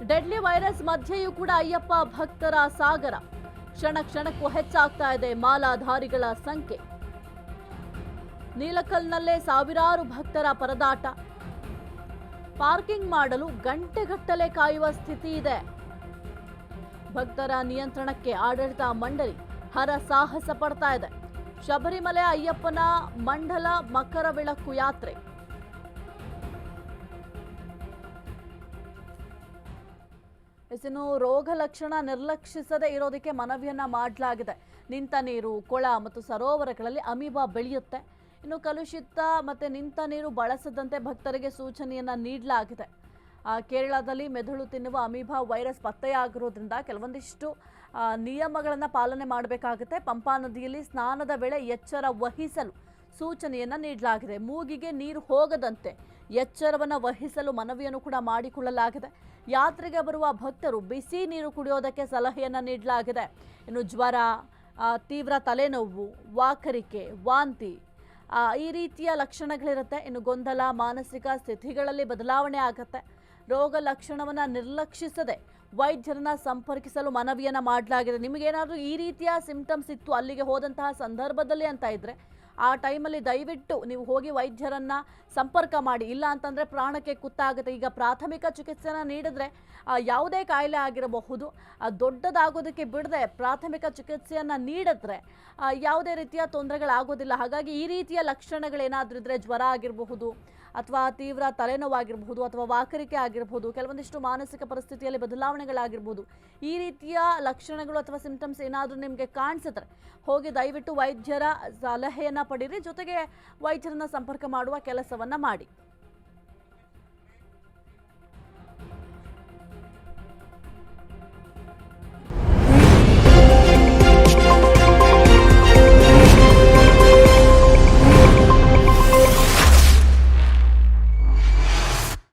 Deadly virus ಮಧ್ಯೆಯೂ ಕೂಡ ಅಯ್ಯಪ್ಪ ಭಕ್ತರ ಸಾಗರ. ಕ್ಷಣ ಕ್ಷಣಕ್ಕೂ ಹೆಚ್ಚಾಗ್ತಾ ಇದೆ ಮಾಲಾಧಾರಿಗಳ ಸಂಖ್ಯೆ. ನೀಲಕಲ್ನಲ್ಲೇ ಸಾವಿರಾರು ಭಕ್ತರ ಪರದಾಟ. ಪಾರ್ಕಿಂಗ್ ಮಾಡಲು ಗಂಟೆಗಟ್ಟಲೆ ಕಾಯುವ ಸ್ಥಿತಿ ಇದೆ. ಭಕ್ತರ ನಿಯಂತ್ರಣಕ್ಕೆ ಆಡಳಿತ ಮಂಡಳಿ ಹರಸಾಹಸ ಪಡ್ತಾ ಇದೆ. ಶಬರಿಮಲೆ ಅಯ್ಯಪ್ಪನ ಮಂಡಲ ಮಕರ ಬೆಳಕು ಯಾತ್ರೆ. ಇನ್ನು ರೋಗ ಲಕ್ಷಣ ನಿರ್ಲಕ್ಷಿಸದೆ ಇರೋದಕ್ಕೆ ಮನವಿಯನ್ನ ಮಾಡಲಾಗಿದೆ. ನಿಂತ ನೀರು, ಕೊಳ ಮತ್ತು ಸರೋವರಗಳಲ್ಲಿ ಅಮೀಬಾ ಬೆಳೆಯುತ್ತೆ. ಇನ್ನು ಕಲುಷಿತ ಮತ್ತೆ ನಿಂತ ನೀರು ಬಳಸದಂತೆ ಭಕ್ತರಿಗೆ ಸೂಚನೆಯನ್ನ ನೀಡಲಾಗಿದೆ. ಕೇರಳದಲ್ಲಿ ಮೆದುಳು ತಿನ್ನುವ ಅಮೀಬಾ ವೈರಸ್ ಪತ್ತೆಯಾಗಿರೋದ್ರಿಂದ ಕೆಲವೊಂದಿಷ್ಟು ನಿಯಮಗಳನ್ನು ಪಾಲನೆ ಮಾಡಬೇಕಾಗುತ್ತೆ. ಪಂಪಾ ನದಿಯಲ್ಲಿ ಸ್ನಾನದ ವೇಳೆ ಎಚ್ಚರ ವಹಿಸಲು ಸೂಚನೆಯನ್ನ ನೀಡಲಾಗಿದೆ. ಮೂಗಿಗೆ ನೀರು ಹೋಗದಂತೆ ಎಚ್ಚರವನ್ನು ವಹಿಸಲು ಮನವಿಯನ್ನು ಕೂಡ ಮಾಡಿಕೊಳ್ಳಲಾಗಿದೆ. ಯಾತ್ರೆಗೆ ಬರುವ ಭಕ್ತರು ಬಿಸಿ ನೀರು ಕುಡಿಯೋದಕ್ಕೆ ಸಲಹೆಯನ್ನು ನೀಡಲಾಗಿದೆ. ಇನ್ನು ಜ್ವರ, ತೀವ್ರ ತಲೆನೋವು, ವಾಕರಿಕೆ, ವಾಂತಿ ಈ ರೀತಿಯ ಲಕ್ಷಣಗಳಿರುತ್ತೆ. ಇನ್ನು ಗೊಂದಲ, ಮಾನಸಿಕ ಸ್ಥಿತಿಗಳಲ್ಲಿ ಬದಲಾವಣೆ ಆಗುತ್ತೆ. ರೋಗ ಲಕ್ಷಣವನ್ನು ನಿರ್ಲಕ್ಷಿಸದೆ ವೈದ್ಯರನ್ನ ಸಂಪರ್ಕಿಸಲು ಮನವಿಯನ್ನು ಮಾಡಲಾಗಿದೆ. ನಿಮಗೇನಾದರೂ ಈ ರೀತಿಯ ಸಿಂಪ್ಟಮ್ಸ್ ಇತ್ತು ಅಲ್ಲಿಗೆ ಹೋದಂತಹ ಸಂದರ್ಭದಲ್ಲಿ ಅಂತ ಇದ್ದರೆ ಆ ಟೈಮಲ್ಲಿ ದಯವಿಟ್ಟು ನೀವು ಹೋಗಿ ವೈದ್ಯರನ್ನ ಸಂಪರ್ಕ ಮಾಡಿ. ಇಲ್ಲ ಅಂತಂದರೆ ಪ್ರಾಣಕ್ಕೆ ಕುತ್ತಾಗುತ್ತೆ. ಈಗ ಪ್ರಾಥಮಿಕ ಚಿಕಿತ್ಸೆನ ನೀಡಿದ್ರೆ ಯಾವುದೇ ಕಾಯಿಲೆ ಆಗಿರಬಹುದು, ದೊಡ್ಡದಾಗೋದಕ್ಕೆ ಬಿಡದೆ ಪ್ರಾಥಮಿಕ ಚಿಕಿತ್ಸೆಯನ್ನು ನೀಡಿದ್ರೆ ಯಾವುದೇ ರೀತಿಯ ತೊಂದರೆಗಳಾಗೋದಿಲ್ಲ. ಹಾಗಾಗಿ ಈ ರೀತಿಯ ಲಕ್ಷಣಗಳೇನಾದರೂ ಇದ್ದರೆ, ಜ್ವರ ಆಗಿರಬಹುದು ಅಥವಾ ತೀವ್ರ ತಲೆನೋವಾಗಿರಬಹುದು ಅಥವಾ ವಾಕರಿಕೆ ಆಗಿರಬಹುದು, ಕೆಲವೊಂದಿಷ್ಟು ಮಾನಸಿಕ ಪರಿಸ್ಥಿತಿಯಲ್ಲಿ ಬದಲಾವಣೆಗಳಾಗಿರ್ಬೋದು, ಈ ರೀತಿಯ ಲಕ್ಷಣಗಳು ಅಥವಾ ಸಿಂಪ್ಟಮ್ಸ್ ಏನಾದರೂ ನಿಮಗೆ ಕಾಣಿಸಿದ್ರೆ ಹೋಗಿ ದಯವಿಟ್ಟು ವೈದ್ಯರ ಸಲಹೆಯನ್ನು ಪಡೀರಿ. ಜೊತೆಗೆ ವೈದ್ಯರನ್ನ ಸಂಪರ್ಕ ಮಾಡುವ ಕೆಲಸವನ್ನು ಮಾಡಿ.